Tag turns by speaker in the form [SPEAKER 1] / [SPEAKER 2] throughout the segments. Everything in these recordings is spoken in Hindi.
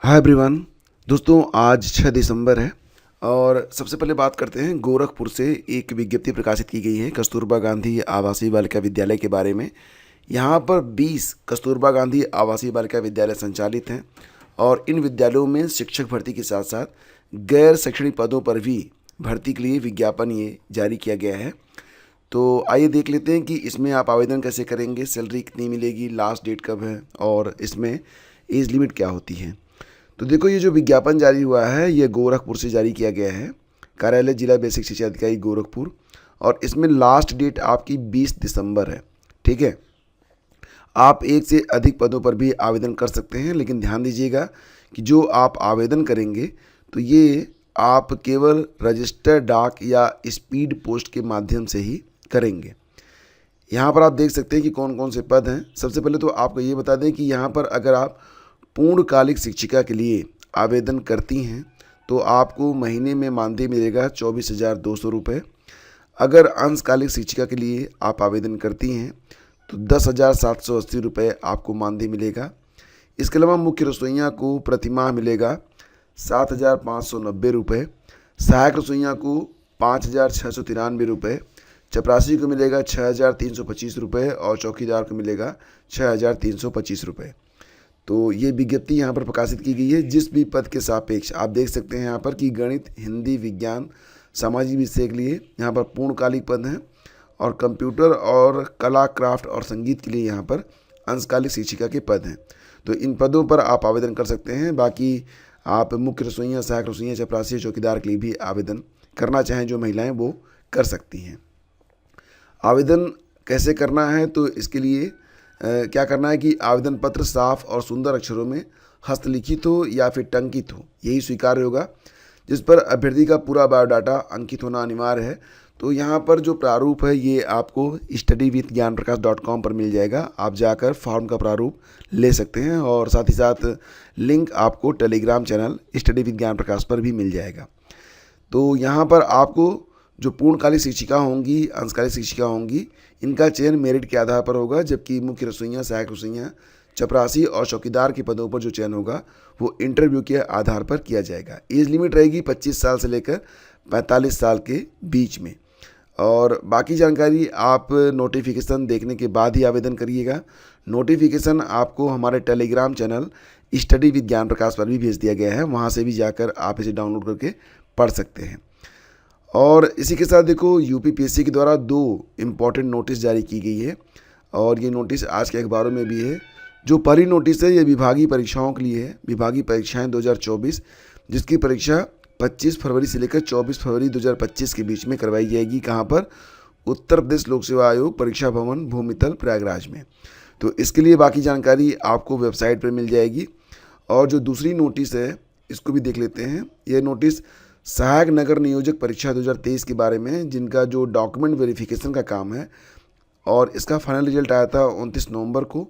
[SPEAKER 1] Hi everyone. दोस्तों आज 6 दिसंबर है और सबसे पहले बात करते हैं गोरखपुर से एक विज्ञप्ति प्रकाशित की गई है कस्तूरबा गांधी आवासीय बालिका विद्यालय के बारे में। यहाँ पर 20 कस्तूरबा गांधी आवासीय बालिका विद्यालय संचालित हैं और इन विद्यालयों में शिक्षक भर्ती के साथ साथ गैर शैक्षणिक पदों पर भी भर्ती के लिए विज्ञापन ये जारी किया गया है। तो आइए देख लेते हैं कि इसमें आप आवेदन कैसे करेंगे, सैलरी कितनी मिलेगी, लास्ट डेट कब है और इसमें एज लिमिट क्या होती है। तो देखो, ये जो विज्ञापन जारी हुआ है ये गोरखपुर से जारी किया गया है, कार्यालय जिला बेसिक शिक्षा अधिकारी गोरखपुर, और इसमें लास्ट डेट आपकी 20 दिसंबर है। ठीक है, आप एक से अधिक पदों पर भी आवेदन कर सकते हैं, लेकिन ध्यान दीजिएगा कि जो आप आवेदन करेंगे तो ये आप केवल रजिस्टर डाक या स्पीड पोस्ट के माध्यम से ही करेंगे। यहाँ पर आप देख सकते हैं कि कौन कौन से पद हैं। सबसे पहले तो आपको ये बता दें कि यहाँ पर अगर आप पूर्णकालिक शिक्षिका के लिए आवेदन करती हैं तो आपको महीने में मानदेय मिलेगा 24,200 रुपये। अगर अंशकालिक शिक्षिका के लिए आप आवेदन करती हैं तो 10,780 रुपये आपको मानदेय मिलेगा। इसके अलावा मुख्य रसोइया को प्रतिमाह मिलेगा 7,590 रुपये, सहायक रसोइया को 5,693 रुपये, चपरासी को मिलेगा 6,325 रुपये और चौकीदार को मिलेगा 6,325 रुपये। तो ये विज्ञप्ति यहाँ पर प्रकाशित की गई है। जिस भी पद के सापेक्ष आप देख सकते हैं यहाँ पर कि गणित, हिंदी, विज्ञान, सामाजिक विषय के लिए यहाँ पर पूर्णकालिक पद हैं और कंप्यूटर और कला, क्राफ्ट और संगीत के लिए यहाँ पर अंशकालिक शिक्षिका के पद हैं। तो इन पदों पर आप आवेदन कर सकते हैं। बाकी आप मुख्य रसोइया, सहायक रसोइया, चपरासी, चौकीदार के लिए भी आवेदन करना चाहें जो महिलाएँ वो कर सकती हैं। आवेदन कैसे करना है, तो इसके लिए क्या करना है कि आवेदन पत्र साफ और सुंदर अक्षरों में हस्तलिखित हो या फिर टंकित हो, यही स्वीकार्य होगा, जिस पर अभ्यर्थी का पूरा बायोडाटा अंकित होना अनिवार्य है। तो यहाँ पर जो प्रारूप है ये आपको study-with-gyanprakash.com पर मिल जाएगा। आप जाकर फॉर्म का प्रारूप ले सकते हैं और साथ ही साथ लिंक आपको टेलीग्राम चैनल स्टडी विद ज्ञान प्रकाश पर भी मिल जाएगा। तो यहाँ पर आपको जो पूर्णकालिक शिक्षिका होंगी, अंशकालिक शिक्षिका होंगी, इनका चयन मेरिट के आधार पर होगा, जबकि मुख्य रसोइया, सहायक रसोइया, चपरासी और चौकीदार के पदों पर जो चयन होगा वो इंटरव्यू के आधार पर किया जाएगा। एज लिमिट रहेगी 25 साल से लेकर 45 साल के बीच में। और बाकी जानकारी आप नोटिफिकेशन देखने के बाद ही आवेदन करिएगा। नोटिफिकेशन आपको हमारे टेलीग्राम चैनल स्टडी विद ज्ञान प्रकाश पर भी भेज दिया गया है, वहाँ से भी जाकर आप इसे डाउनलोड करके पढ़ सकते हैं। और इसी के साथ देखो, यूपीपीएससी के द्वारा 2 इम्पॉर्टेंट नोटिस जारी की गई है और ये नोटिस आज के अखबारों में भी है। जो पहली नोटिस है ये विभागीय परीक्षाओं के लिए है, विभागीय परीक्षाएं 2024, जिसकी परीक्षा 25 फरवरी से लेकर 24 फरवरी 2025 के बीच में करवाई जाएगी। कहाँ पर? उत्तर प्रदेश लोक सेवा आयोग, परीक्षा भवन, भूमितल, प्रयागराज में। तो इसके लिए बाकी जानकारी आपको वेबसाइट पर मिल जाएगी। और जो दूसरी नोटिस है इसको भी देख लेते हैं। ये नोटिस सहायक नगर नियोजक परीक्षा 2023 के बारे में, जिनका जो डॉक्यूमेंट वेरिफिकेशन का काम है और इसका फाइनल रिजल्ट आया था 29 नवंबर को।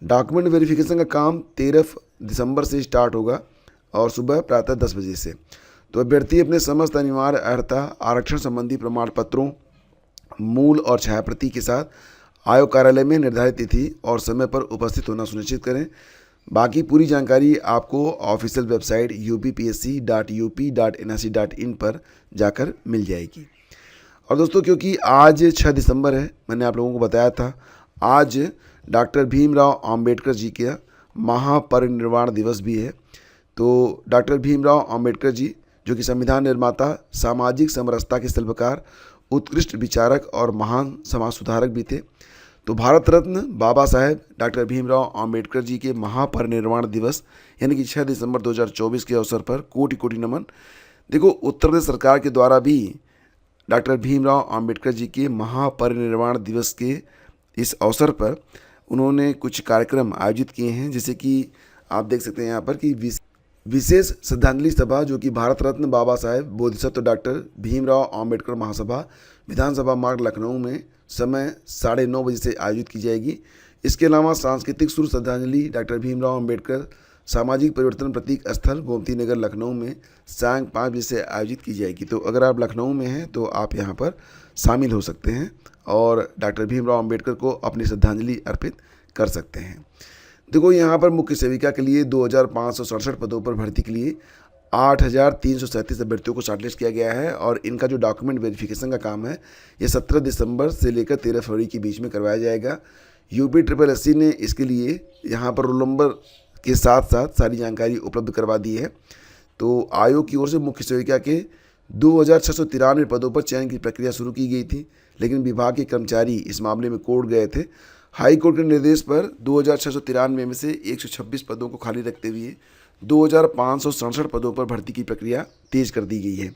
[SPEAKER 1] डॉक्यूमेंट वेरिफिकेशन का काम 13 दिसंबर से स्टार्ट होगा और सुबह प्रातः 10 बजे से। तो अभ्यर्थी अपने समस्त अनिवार्य अर्हता, आरक्षण संबंधी प्रमाण पत्रों, मूल और छायाप्रति के साथ आयोग कार्यालय में निर्धारित तिथि और समय पर उपस्थित होना सुनिश्चित करें। बाकी पूरी जानकारी आपको ऑफिशियल वेबसाइट upsc.up.nic.in पर जाकर मिल जाएगी। और दोस्तों, क्योंकि आज 6 दिसंबर है, मैंने आप लोगों को बताया था आज डॉक्टर भीमराव अंबेडकर जी का महापरिनिर्वाण दिवस भी है। तो डॉक्टर भीमराव अंबेडकर जी जो कि संविधान निर्माता, सामाजिक समरसता के शिल्पकार, उत्कृष्ट विचारक और महान समाज सुधारक भी थे। तो भारत रत्न बाबा साहेब डॉक्टर भीमराव अंबेडकर जी के महापरिनिर्वाण दिवस यानी कि 6 दिसंबर 2024 के अवसर पर कोटि कोटि नमन। देखो, उत्तर प्रदेश सरकार के द्वारा भी डॉक्टर भीमराव अंबेडकर जी के महापरिनिर्वाण दिवस के इस अवसर पर उन्होंने कुछ कार्यक्रम आयोजित किए हैं, जैसे कि आप देख सकते हैं यहाँ पर कि विशेष श्रद्धांजलि सभा जो कि भारत रत्न बाबा साहेब बोधिसत्व डॉक्टर भीमराव अंबेडकर महासभा, विधानसभा मार्ग, लखनऊ में समय 9:30 बजे से आयोजित की जाएगी। इसके अलावा सांस्कृतिक सुर श्रद्धांजलि डॉक्टर भीमराव अंबेडकर सामाजिक परिवर्तन प्रतीक स्थल, गोमती नगर, लखनऊ में सायं 5 बजे से आयोजित की जाएगी। तो अगर आप लखनऊ में हैं तो आप यहाँ पर शामिल हो सकते हैं और डॉक्टर भीमराव अंबेडकर को अपनी श्रद्धांजलि अर्पित कर सकते हैं। देखो यहाँ पर मुख्य सेविका के लिए 2567 पदों पर भर्ती के लिए 8337 अभ्यर्थियों को शॉर्टलिस्ट किया गया है और इनका जो डॉक्यूमेंट वेरिफिकेशन का काम है ये 17 दिसंबर से लेकर 13 फरवरी के बीच में करवाया जाएगा। यूपी ट्रिपल एससी ने इसके लिए यहाँ पर रोल नंबर के साथ साथ सारी जानकारी उपलब्ध करवा दी है। तो आयोग की ओर से मुख्य सेविका के 2693 पदों पर चयन की प्रक्रिया शुरू की गई थी, लेकिन विभाग के कर्मचारी इस मामले में कोर्ट गए थे। हाई कोर्ट के निर्देश पर 2693 में से 126 पदों को खाली रखते हुए 2567 पदों पर भर्ती की प्रक्रिया तेज कर दी गई है।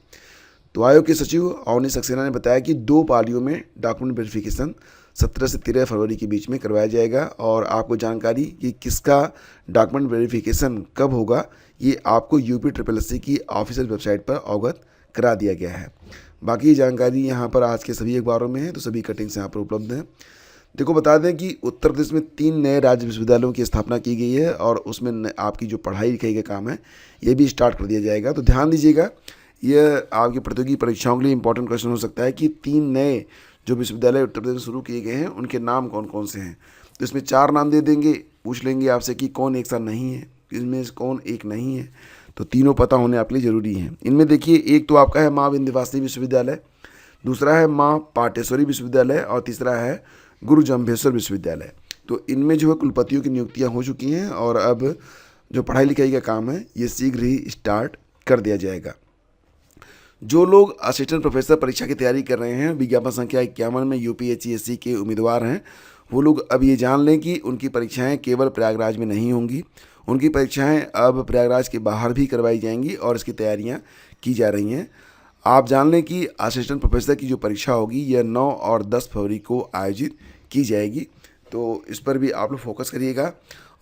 [SPEAKER 1] तो आयोग के सचिव अवनी सक्सेना ने बताया कि 2 पालियों में डॉक्यूमेंट वेरिफिकेशन 17 से 13 फरवरी के बीच में करवाया जाएगा और आपको जानकारी कि किसका डॉक्यूमेंट वेरिफिकेशन कब होगा ये आपको यूपी ट्रिपल एससी की ऑफिशियल वेबसाइट पर अवगत करा दिया गया है। बाकी जानकारी यहाँ पर आज के सभी अखबारों में है, तो सभी कटिंग्स यहाँ पर उपलब्ध हैं। देखो बता दें कि उत्तर प्रदेश में 3 नए राज्य विश्वविद्यालयों की स्थापना की गई है और उसमें आपकी जो पढ़ाई लिखाई का काम है ये भी स्टार्ट कर दिया जाएगा। तो ध्यान दीजिएगा, यह आपकी प्रतियोगी परीक्षाओं के लिए इंपॉर्टेंट क्वेश्चन हो सकता है कि 3 नए जो विश्वविद्यालय उत्तर प्रदेश में शुरू किए गए हैं उनके नाम कौन कौन से हैं। तो इसमें 4 नाम दे देंगे, पूछ लेंगे आपसे कि कौन एक साथ नहीं है, इसमें कौन एक नहीं है। तो तीनों पता होने आपके लिए ज़रूरी हैं। इनमें देखिए, एक तो आपका है माँ विंध्यवासिनी विश्वविद्यालय, दूसरा है माँ पाटेश्वरी विश्वविद्यालय और तीसरा है गुरु जम्भेश्वर विश्वविद्यालय। तो इनमें जो है कुलपतियों की नियुक्तियां हो चुकी हैं और अब जो पढ़ाई लिखाई का काम है ये शीघ्र ही स्टार्ट कर दिया जाएगा। जो लोग असिस्टेंट प्रोफेसर परीक्षा की तैयारी कर रहे हैं, विज्ञापन संख्या 51 में यूपीएचईएससी के उम्मीदवार हैं, वो लोग अब ये जान लें कि उनकी परीक्षाएं केवल प्रयागराज में नहीं होंगी, उनकी परीक्षाएं अब प्रयागराज के बाहर भी करवाई जाएंगी और इसकी तैयारियां की जा रही हैं। आप जान लें कि असिस्टेंट प्रोफेसर की जो परीक्षा होगी यह 9 और 10 फरवरी को आयोजित की जाएगी। तो इस पर भी आप लोग फोकस करिएगा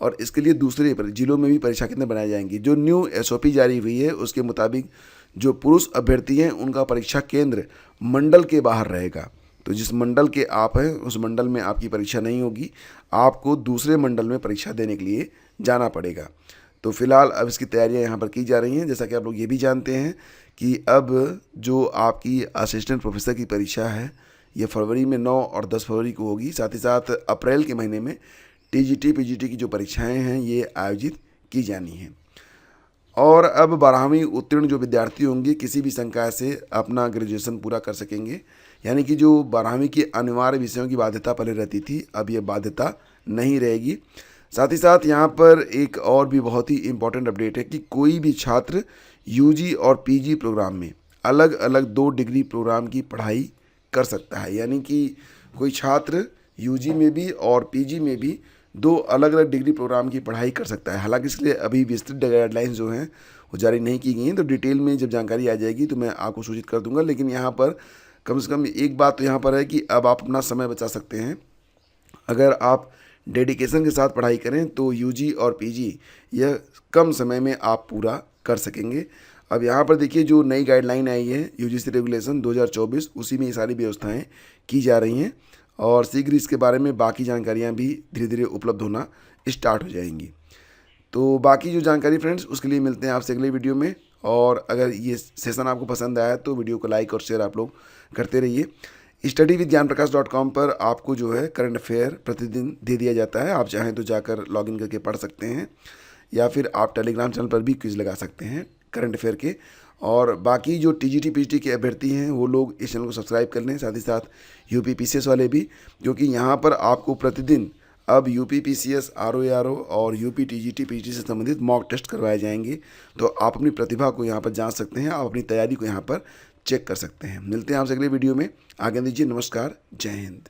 [SPEAKER 1] और इसके लिए दूसरे जिलों में भी परीक्षा केंद्र बनाए जाएंगे। जो न्यू एसओपी जारी हुई है उसके मुताबिक जो पुरुष अभ्यर्थी हैं उनका परीक्षा केंद्र मंडल के बाहर रहेगा। तो जिस मंडल के आप हैं उस मंडल में आपकी परीक्षा नहीं होगी, आपको दूसरे मंडल में परीक्षा देने के लिए जाना पड़ेगा। तो फिलहाल अब इसकी तैयारियां यहाँ पर की जा रही हैं। जैसा कि आप लोग ये भी जानते हैं कि अब जो आपकी असिस्टेंट प्रोफेसर की परीक्षा है ये फरवरी में 9 और 10 फरवरी को होगी। साथ ही साथ अप्रैल के महीने में टीजीटी पीजीटी की जो परीक्षाएं हैं ये आयोजित की जानी हैं। और अब 12वीं उत्तीर्ण जो विद्यार्थी होंगे किसी भी संकाय से अपना ग्रेजुएशन पूरा कर सकेंगे, यानी कि जो 12वीं के अनिवार्य विषयों की बाध्यता पहले रहती थी अब ये बाध्यता नहीं रहेगी। साथ ही साथ यहाँ पर एक और भी बहुत ही इम्पोर्टेंट अपडेट है कि कोई भी छात्र यूजी और पीजी प्रोग्राम में अलग अलग 2 डिग्री प्रोग्राम की पढ़ाई कर सकता है, यानी कि कोई छात्र यूजी में भी और पीजी में भी 2 अलग अलग डिग्री प्रोग्राम की पढ़ाई कर सकता है। हालांकि इसके लिए अभी विस्तृत गाइडलाइंस जो हैं वो जारी नहीं की गई हैं, तो डिटेल में जब जानकारी आ जाएगी तो मैं आपको सूचित कर दूंगा। लेकिन यहाँ पर कम से कम एक बात तो यहाँ पर है कि अब आप अपना समय बचा सकते हैं। अगर आप डेडिकेशन के साथ पढ़ाई करें तो यूजी और पीजी यह कम समय में आप पूरा कर सकेंगे। अब यहाँ पर देखिए, जो नई गाइडलाइन आई है यूजीसी रेगुलेशन 2024 उसी में ये सारी व्यवस्थाएं की जा रही हैं और शीघ्र इसके बारे में बाकी जानकारियाँ भी धीरे धीरे उपलब्ध होना स्टार्ट हो जाएंगी। तो बाकी जो जानकारी फ्रेंड्स उसके लिए मिलते हैं आपसे अगले वीडियो में। और अगर ये सेशन आपको पसंद आया तो वीडियो को लाइक और शेयर आप लोग करते रहिए। studyvithgyanprakash.com पर आपको जो है करंट अफेयर प्रतिदिन दे दिया जाता है। आप चाहें तो जाकर लॉगिन करके पढ़ सकते हैं या फिर आप टेलीग्राम चैनल पर भी क्विज लगा सकते हैं करंट अफेयर के। और बाकी जो टीजीटी पीजीटी के अभ्यर्थी हैं वो लोग इस चैनल को सब्सक्राइब कर लें, साथ ही साथ यूपी पीसीएस वाले भी, क्योंकि यहाँ पर आपको प्रतिदिन अब यूपी पीसीएस आरओ और यूपी टीजीटी पीजीटी से संबंधित मॉक टेस्ट करवाए जाएंगे। तो आप अपनी प्रतिभा को यहाँ पर जांच सकते हैं, आप अपनी तैयारी को यहाँ पर चेक कर सकते हैं। मिलते हैं आपसे अगले वीडियो में। आगे दीजिए, नमस्कार, जय हिंद।